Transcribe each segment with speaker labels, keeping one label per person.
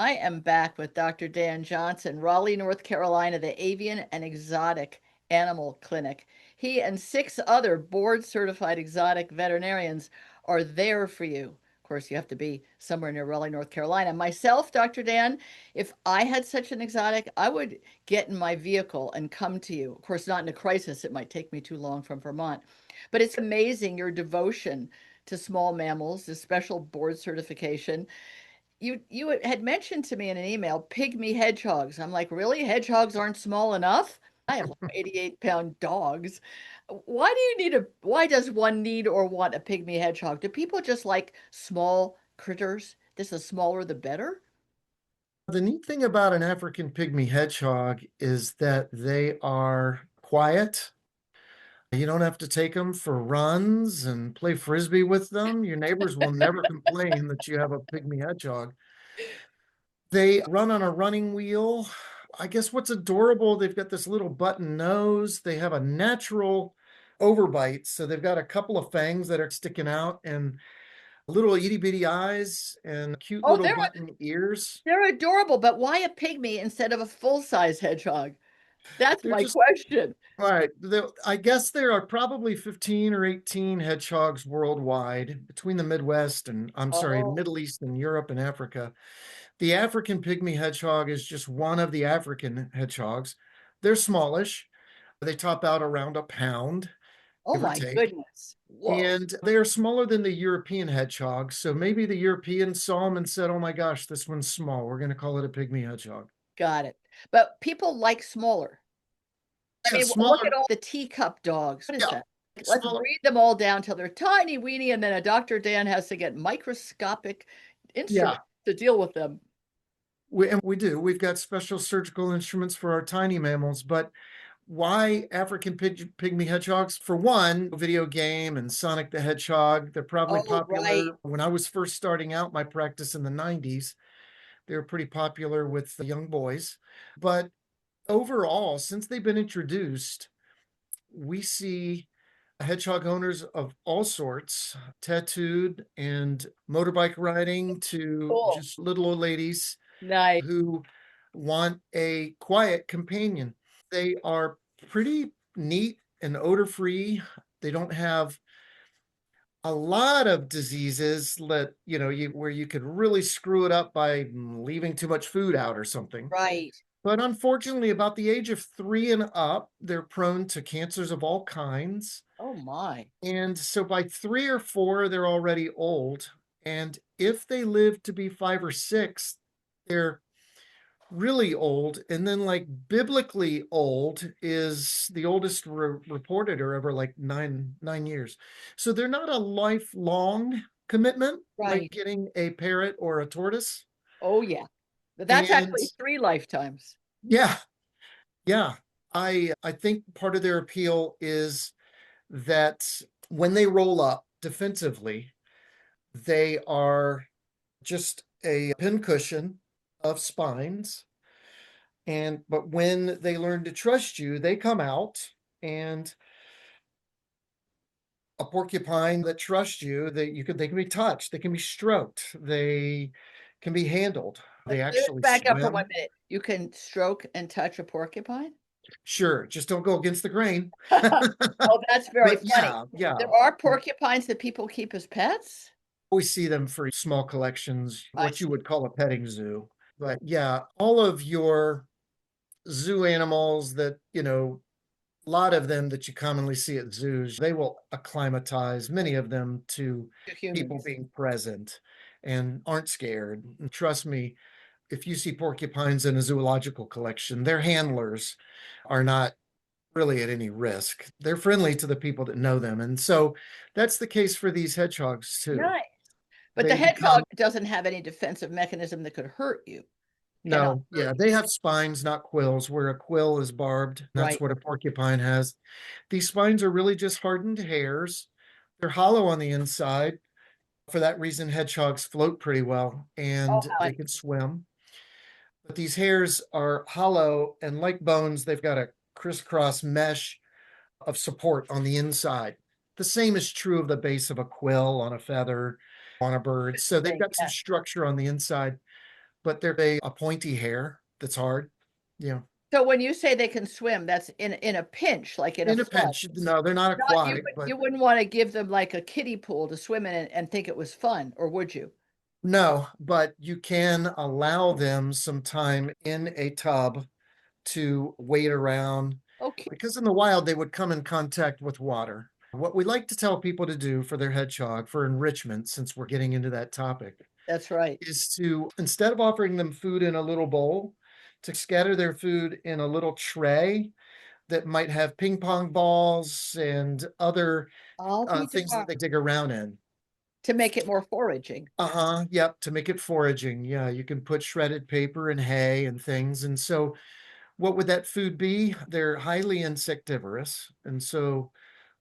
Speaker 1: I am back with Dr. Dan Johnson, Raleigh, North Carolina, the Avian and Exotic Animal Clinic. He and six other board certified exotic veterinarians are there for you. Of course, you have to be somewhere near Raleigh, North Carolina. Myself, Dr. Dan, if I had such an exotic, I would get in my vehicle and come to you. Of course, not in a crisis. It might take me too long from Vermont. But it's amazing your devotion to small mammals, the special board certification. You had mentioned to me in an email pygmy hedgehogs. I'm like, really? Hedgehogs aren't small enough? I have like 88-pound dogs. Why does one need or want a pygmy hedgehog? Do people just like small critters? This is smaller the better?
Speaker 2: The neat thing about an African pygmy hedgehog is that they are quiet. You don't have to take them for runs and play frisbee with them. Your neighbors will never complain that you have a pygmy hedgehog. They run on a running wheel. I guess what's adorable, they've got this little button nose. They have a natural overbite. So they've got a couple of fangs that are sticking out and little itty bitty eyes and cute
Speaker 1: Oh,
Speaker 2: little button ears.
Speaker 1: they're adorable, but why a pygmy instead of a full-size hedgehog? That's
Speaker 2: They're
Speaker 1: my
Speaker 2: just
Speaker 1: question.
Speaker 2: All right. I guess there are probably 15 or 18 hedgehogs worldwide between the Midwest and, I'm sorry,
Speaker 1: Oh,
Speaker 2: Middle East and Europe and Africa. The African pygmy hedgehog is just one of the African hedgehogs. They're smallish. They top out around a pound,
Speaker 1: oh
Speaker 2: give or
Speaker 1: my
Speaker 2: take.
Speaker 1: goodness. Whoa.
Speaker 2: And they are smaller than the European hedgehog. So maybe the Europeans saw them and said, oh my gosh, this one's small. We're going to call it a pygmy hedgehog.
Speaker 1: Got it. But people like smaller. I
Speaker 2: Yeah,
Speaker 1: mean, look
Speaker 2: smaller.
Speaker 1: at all the teacup dogs. What is
Speaker 2: Yeah,
Speaker 1: that? Let's
Speaker 2: smaller.
Speaker 1: breed them all down till they're tiny weeny, and then a Dr. Dan has to get microscopic
Speaker 2: Yeah.
Speaker 1: instruments to deal with them.
Speaker 2: We do. We've got special surgical instruments for our tiny mammals, but why African pygmy hedgehogs? For one, video game and Sonic the Hedgehog. They're probably
Speaker 1: Oh, right.
Speaker 2: popular. When I was first starting out my practice in the 90s, they were pretty popular with the young boys. But overall, since they've been introduced, we see hedgehog owners of all sorts, tattooed and motorbike riding to
Speaker 1: Cool.
Speaker 2: just little old ladies
Speaker 1: Nice.
Speaker 2: who want a quiet companion. They are pretty neat and odor free. They don't have a lot of diseases that, where you could really screw it up by leaving too much food out or something.
Speaker 1: Right.
Speaker 2: But unfortunately, about the age of 3 and up, they're prone to cancers of all kinds.
Speaker 1: Oh, my.
Speaker 2: And so by 3 or 4, they're already old. And if they live to be 5 or 6, they're really old. And then, like, biblically old is the oldest reported are ever like nine years. So they're not a lifelong commitment like
Speaker 1: Right.
Speaker 2: getting a parrot or a tortoise.
Speaker 1: Oh, yeah. But that's
Speaker 2: And
Speaker 1: actually 3 lifetimes.
Speaker 2: yeah, yeah. I think part of their appeal is that when they roll up defensively, they are just a pincushion of spines. And but when they learn to trust you, they come out, and a porcupine that trusts you, they can be touched, they can be stroked, they can be handled. They
Speaker 1: Let's
Speaker 2: actually
Speaker 1: back up for one
Speaker 2: swim.
Speaker 1: minute. You can stroke and touch a porcupine?
Speaker 2: Sure, just don't go against the grain.
Speaker 1: Oh, that's very
Speaker 2: But
Speaker 1: funny.
Speaker 2: yeah.
Speaker 1: There are porcupines that people keep as pets?
Speaker 2: We see them for small collections,
Speaker 1: I
Speaker 2: what you
Speaker 1: see.
Speaker 2: would call a petting zoo. But yeah, all of your zoo animals that, a lot of them that you commonly see at zoos, they will acclimatize, many of them, to
Speaker 1: To
Speaker 2: people
Speaker 1: humans.
Speaker 2: being present and aren't scared. And trust me, if you see porcupines in a zoological collection, their handlers are not really at any risk. They're friendly to the people that know them. And so that's the case for these hedgehogs too.
Speaker 1: Nice. But the
Speaker 2: They
Speaker 1: hedgehog
Speaker 2: become
Speaker 1: doesn't have any defensive mechanism that could hurt you. Cannot
Speaker 2: No,
Speaker 1: hurt
Speaker 2: yeah,
Speaker 1: you.
Speaker 2: they have spines, not quills, where a quill is barbed. That's
Speaker 1: Right.
Speaker 2: what a porcupine has. These spines are really just hardened hairs. They're hollow on the inside. For that reason, hedgehogs float pretty well
Speaker 1: Oh,
Speaker 2: and
Speaker 1: how
Speaker 2: they can swim. But these hairs are hollow, and like bones, they've got a crisscross mesh of support on the inside. The same is true of the base of a quill on a feather, on a bird. So they've
Speaker 1: interesting.
Speaker 2: got some
Speaker 1: Yeah.
Speaker 2: structure on the inside. but they're a pointy hair that's hard. Yeah.
Speaker 1: So when you say they can swim, that's in a pinch, like in a
Speaker 2: In a
Speaker 1: flood.
Speaker 2: pinch. No, they're not
Speaker 1: Not
Speaker 2: aquatic, but
Speaker 1: you wouldn't want to give them like a kiddie pool to swim in and think it was fun, or would you?
Speaker 2: no, but you can allow them some time in a tub to wait around
Speaker 1: Okay,
Speaker 2: because in the wild they would come in contact with water. What we like to tell people to do for their hedgehog for enrichment, since we're getting into that topic,
Speaker 1: that's right.
Speaker 2: is to, instead of offering them food in a little bowl, to scatter their food in a little tray that might have ping pong balls and other
Speaker 1: I'll be
Speaker 2: things that
Speaker 1: darned.
Speaker 2: they dig around in.
Speaker 1: To make it more foraging.
Speaker 2: Uh-huh. Yep. To make it foraging. Yeah. You can put shredded paper and hay and things. And so what would that food be? They're highly insectivorous. And so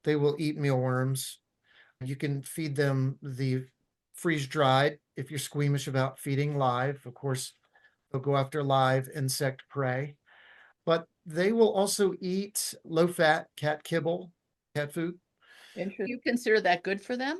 Speaker 2: they will eat mealworms. You can feed them the freeze dried if you're squeamish about feeding live. Of course, they'll go after live insect prey, but they will also eat low fat cat kibble, cat food.
Speaker 1: Interesting. You consider that good for them?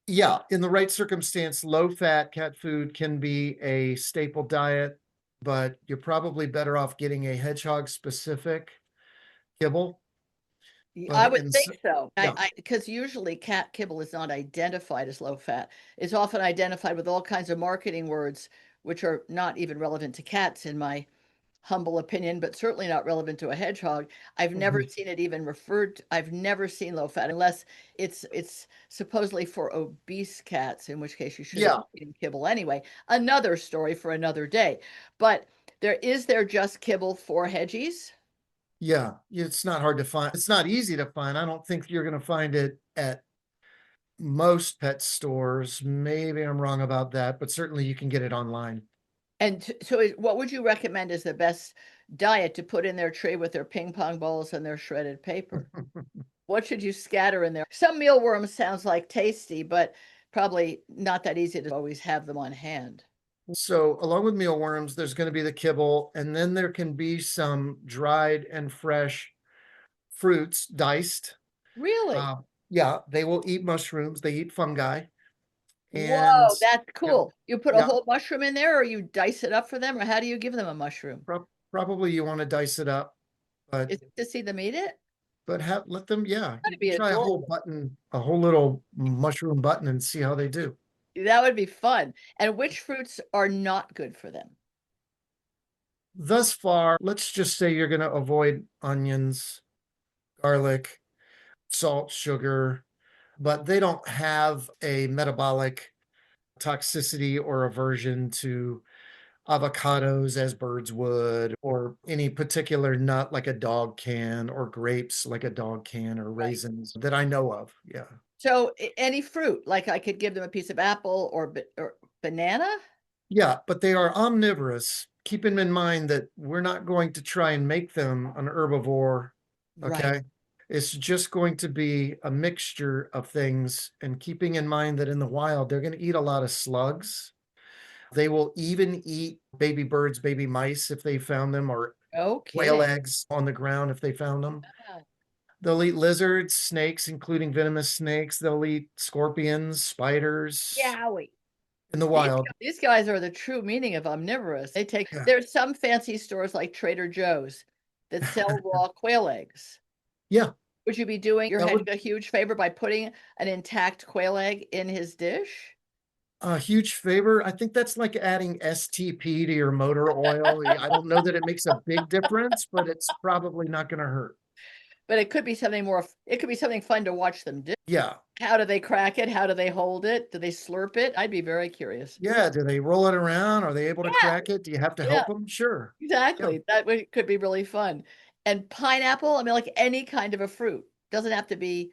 Speaker 2: Yeah, in the right circumstance, low fat cat food can be a staple diet, but you're probably better off getting a hedgehog specific kibble.
Speaker 1: I
Speaker 2: But
Speaker 1: would
Speaker 2: in
Speaker 1: think so.
Speaker 2: yeah,
Speaker 1: Because usually cat kibble is not identified as low fat. It's often identified with all kinds of marketing words, which are not even relevant to cats, in my humble opinion, but certainly not relevant to a hedgehog. I've never
Speaker 2: mhm,
Speaker 1: seen it even referred to, I've never seen low fat unless it's supposedly for obese cats, in which case you shouldn't
Speaker 2: yeah,
Speaker 1: be eating kibble anyway. Another story for another day. But there just kibble for hedgies?
Speaker 2: yeah. It's not hard to find. It's not easy to find. I don't think you're going to find it at most pet stores. Maybe I'm wrong about that, but certainly you can get it online.
Speaker 1: And so, what would you recommend is the best diet to put in their tray with their ping pong balls and their shredded paper? What should you scatter in there? Some mealworms sounds like tasty, but probably not that easy to always have them on hand.
Speaker 2: So, along with mealworms, there's going to be the kibble, and then there can be some dried and fresh fruits diced.
Speaker 1: Really?
Speaker 2: Uh, yeah, they will eat mushrooms, they eat fungi, and
Speaker 1: Whoa, that's
Speaker 2: yep,
Speaker 1: cool. You put a
Speaker 2: yeah,
Speaker 1: whole mushroom in there, or you dice it up for them, or how do you give them a mushroom?
Speaker 2: probably you want to dice it up, but
Speaker 1: Is it to see them eat it?
Speaker 2: have let them, yeah, you
Speaker 1: That'd
Speaker 2: can
Speaker 1: be
Speaker 2: try a whole
Speaker 1: adorable.
Speaker 2: button, a whole little mushroom button and see how they do.
Speaker 1: That would be fun. And which fruits are not good for them?
Speaker 2: Thus far, let's just say you're going to avoid onions, garlic, salt, sugar, but they don't have a metabolic toxicity or aversion to avocados as birds would, or any particular nut like a dog can, or grapes like a dog can, or
Speaker 1: Right.
Speaker 2: raisins that I know of. Yeah.
Speaker 1: So any fruit, like I could give them a piece of apple or banana?
Speaker 2: Yeah, but they are omnivorous. Keep them in mind that we're not going to try and make them an herbivore.
Speaker 1: Right.
Speaker 2: Okay. It's just going to be a mixture of things, and keeping in mind that in the wild, they're going to eat a lot of slugs. They will even eat baby birds, baby mice if they found them, or
Speaker 1: No
Speaker 2: quail
Speaker 1: kidding.
Speaker 2: eggs on the ground if they found them.
Speaker 1: Ah.
Speaker 2: They'll eat lizards, snakes, including venomous snakes. They'll eat scorpions, spiders
Speaker 1: Yowie.
Speaker 2: in the wild.
Speaker 1: These guys are the true meaning of omnivorous.
Speaker 2: Yeah.
Speaker 1: There's some fancy stores like Trader Joe's that sell raw quail eggs.
Speaker 2: Yeah.
Speaker 1: Would you be doing your
Speaker 2: That
Speaker 1: hedgehog
Speaker 2: would
Speaker 1: a huge favor by putting an intact quail egg in his dish?
Speaker 2: a huge favor. I think that's like adding STP to your motor oil. I don't know that it makes a big difference, but it's probably not going to hurt.
Speaker 1: But it could be something more, it could be something fun to watch them do.
Speaker 2: Yeah.
Speaker 1: How do they crack it? How do they hold it? Do they slurp it? I'd be very curious.
Speaker 2: Yeah. Do they roll it around? Are they able to
Speaker 1: Yeah,
Speaker 2: crack it? Do you have to
Speaker 1: yeah,
Speaker 2: help them? Sure. Yeah.
Speaker 1: exactly. Could be really fun. And pineapple, I mean, like any kind of a fruit. Doesn't have to be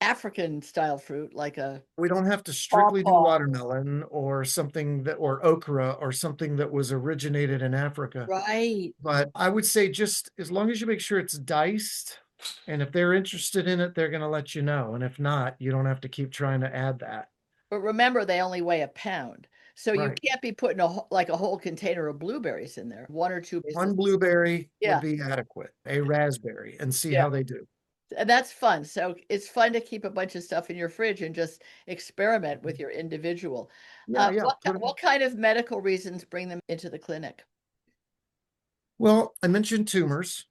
Speaker 1: African style fruit, like a
Speaker 2: We don't have to strictly do
Speaker 1: pawpaw.
Speaker 2: watermelon or something that, or okra or something that was originated in Africa.
Speaker 1: Right.
Speaker 2: But I would say just as long as you make sure it's diced, and if they're interested in it, they're going to let you know. And if not, you don't have to keep trying to add that.
Speaker 1: But remember, they only weigh a pound. So you
Speaker 2: Right.
Speaker 1: can't be putting like a whole container of blueberries in there. One or two
Speaker 2: One
Speaker 1: bases.
Speaker 2: blueberry would
Speaker 1: Yeah.
Speaker 2: be adequate, a raspberry, and see
Speaker 1: Yeah.
Speaker 2: how they do.
Speaker 1: And that's fun. So it's fun to keep a bunch of stuff in your fridge and just experiment with your individual.
Speaker 2: Yeah, yeah.
Speaker 1: What kind of medical reasons bring them into the clinic?
Speaker 2: Well, I mentioned tumors.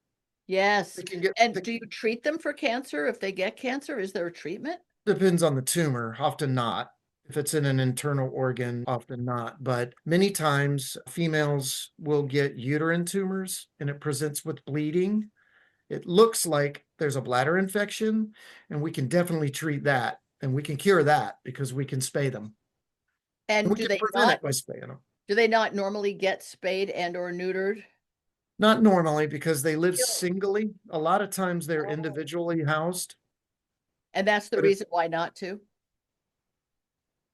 Speaker 1: Yes.
Speaker 2: They can get,
Speaker 1: And
Speaker 2: they,
Speaker 1: do you treat them for cancer if they get cancer? Is there a treatment?
Speaker 2: depends on the tumor, often not. If it's in an internal organ, often not. But many times females will get uterine tumors and it presents with bleeding. It looks like there's a bladder infection, and we can definitely treat that. And we can cure that because we can spay them. And
Speaker 1: And
Speaker 2: we can prevent it by spaying them.
Speaker 1: do they not normally get spayed and or neutered?
Speaker 2: Not normally because they live
Speaker 1: Really?
Speaker 2: singly. A lot of times they're
Speaker 1: Oh.
Speaker 2: individually housed.
Speaker 1: And that's the
Speaker 2: But if
Speaker 1: reason why not to?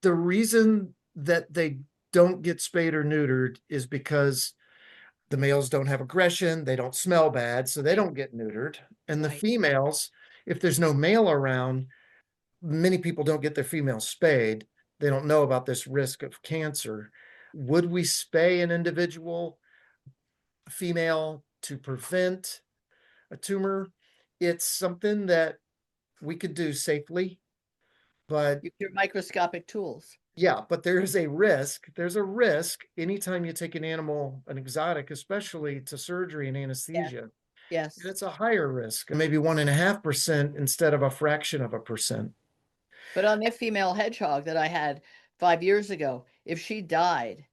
Speaker 2: the reason that they don't get spayed or neutered is because the males don't have aggression, they don't smell bad, so they
Speaker 1: Right,
Speaker 2: don't get neutered. And the
Speaker 1: right.
Speaker 2: females, if there's no male around, many people don't get their females spayed. They don't know about this risk of cancer. Would we spay an individual female to prevent a tumor? It's something that we could do safely, but
Speaker 1: Use your microscopic tools.
Speaker 2: yeah, but there is a risk. There's a risk anytime you take an animal, an exotic, especially to surgery and
Speaker 1: Yeah.
Speaker 2: anesthesia. And
Speaker 1: Yes.
Speaker 2: it's a higher risk, maybe 1.5% instead of a fraction of a percent.
Speaker 1: But on the female hedgehog that I had 5 years ago, if she died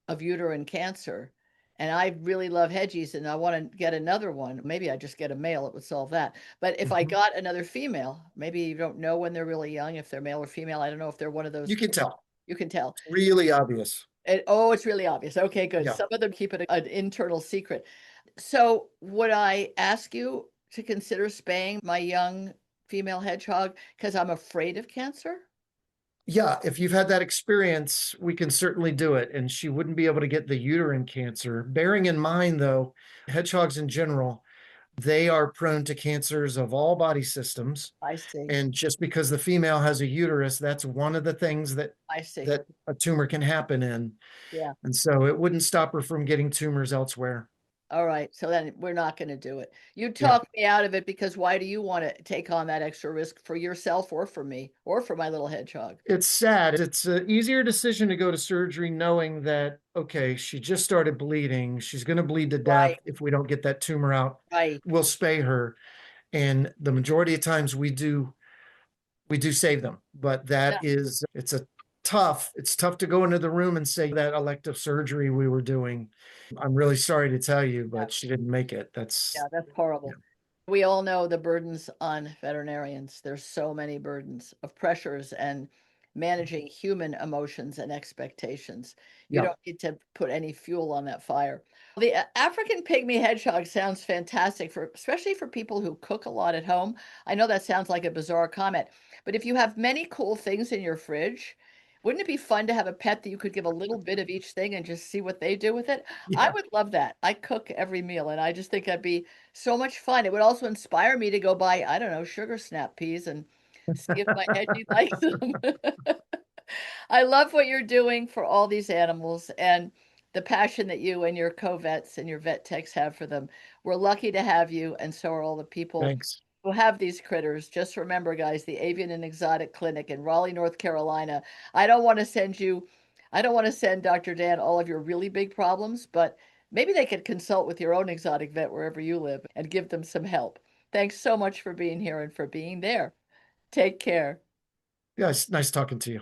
Speaker 1: of uterine cancer, and I really love hedgies and I want to get another one, maybe I just get a male, it would solve that. But if I
Speaker 2: Mhm.
Speaker 1: got another female, maybe you don't know when they're really young, if they're male or female. I don't know if they're one of those.
Speaker 2: You can tell.
Speaker 1: You can tell.
Speaker 2: It's really obvious.
Speaker 1: Oh, it's really obvious. Okay, good.
Speaker 2: Yeah.
Speaker 1: Some of them keep it an internal secret. So, would I ask you to consider spaying my young female hedgehog because I'm afraid of cancer?
Speaker 2: Yeah, if you've had that experience, we can certainly do it. And she wouldn't be able to get the uterine cancer. Bearing in mind, though, hedgehogs in general, they are prone to cancers of all body systems.
Speaker 1: I see.
Speaker 2: And just because the female has a uterus, that's one of the things that
Speaker 1: I see.
Speaker 2: that a tumor can happen in.
Speaker 1: Yeah.
Speaker 2: And so it wouldn't stop her from getting tumors elsewhere.
Speaker 1: All right. So then we're not going to do it. You
Speaker 2: Yeah.
Speaker 1: talked me out of it because why do you want to take on that extra risk for yourself or for me or for my little hedgehog?
Speaker 2: It's sad. It's an easier decision to go to surgery knowing that, okay, she just started bleeding. She's going to bleed to death
Speaker 1: Right.
Speaker 2: if we don't get that tumor out.
Speaker 1: Right.
Speaker 2: We'll spay her. And the majority of times we do save them. But
Speaker 1: Yeah.
Speaker 2: it's tough to go into the room and say that elective surgery we were doing. I'm really sorry to tell you,
Speaker 1: Yeah.
Speaker 2: but she didn't make it.
Speaker 1: Yeah. That's
Speaker 2: Yeah.
Speaker 1: horrible. We all know the burdens on veterinarians. There's so many burdens of pressures and managing human emotions and expectations. You
Speaker 2: Yeah.
Speaker 1: don't need to put any fuel on that fire. The African pygmy hedgehog sounds fantastic for especially for people who cook a lot at home. I know that sounds like a bizarre comment, but if you have many cool things in your fridge, wouldn't it be fun to have a pet that you could give a little bit of each thing and just see what they do with it? I
Speaker 2: Yeah.
Speaker 1: would love that. I cook every meal and I just think that'd be so much fun. It would also inspire me to go buy, I don't know, sugar snap peas and see if my Hedgie likes them. I love what you're doing for all these animals and the passion that you and your co-vets and your vet techs have for them. We're lucky to have you, and so are all the people
Speaker 2: Thanks.
Speaker 1: who have these critters. Just remember, guys, the Avian and Exotic Clinic in Raleigh, North Carolina. I don't want to send you, I don't want to send Dr. Dan all of your really big problems, but maybe they could consult with your own exotic vet wherever you live and give them some help. Thanks so much for being here and for being there. Take care.
Speaker 2: Yeah, it's nice talking to you.